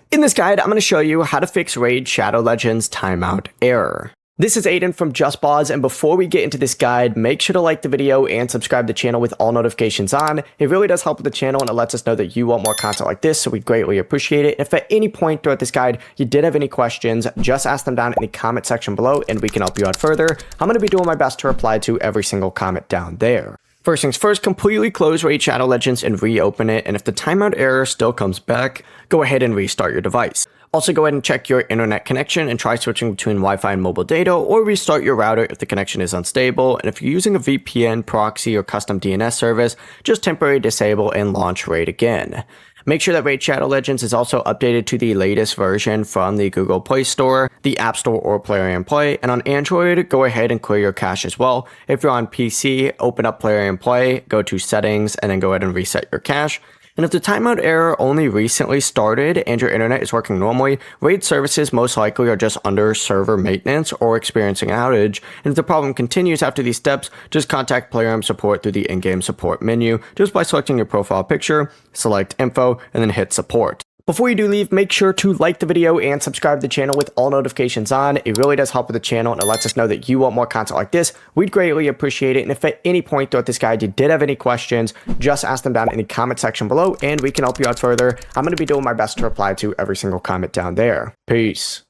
In this guide, I'm going to show you how to fix Raid Shadow Legends timeout error. This is Aiden from JustBoz, and before we get into this guide, make sure to like the video and subscribe to the channel with all notifications on. It really does help with the channel, and it lets us know that you want more content like this, so we greatly appreciate it. If at any point throughout this guide you did have any questions, just ask them down in the comment section below, and we can help you out further. I'm going to be doing my best to reply to every single comment down there. First things first, completely close Raid Shadow Legends and reopen it, and if the timeout error still comes back, go ahead and restart your device. Also, go ahead and check your internet connection and try switching between Wi-Fi and mobile data, or restart your router if the connection is unstable. And if you're using a VPN, proxy, or custom DNS service, just temporarily disable and launch Raid again. Make sure that Raid Shadow Legends is also updated to the latest version from the Google Play Store, the App Store, or Player and Play. And on Android, go ahead and clear your cache as well. If you're on PC, open up Player and Play, go to Settings, and then go ahead and reset your cache. And if the timeout error only recently started and your internet is working normally, Raid services most likely are just under server maintenance or experiencing an outage. And if the problem continues after these steps, just contact PlayerM support through the in-game support menu just by selecting your profile picture, select info, and then hit support. Before you do leave, make sure to like the video and subscribe to the channel with all notifications on. It really does help with the channel, and it lets us know that you want more content like this. We'd greatly appreciate it. And if at any point throughout this guide you did have any questions, just ask them down in the comment section below, and we can help you out further. I'm going to be doing my best to reply to every single comment down there. Peace.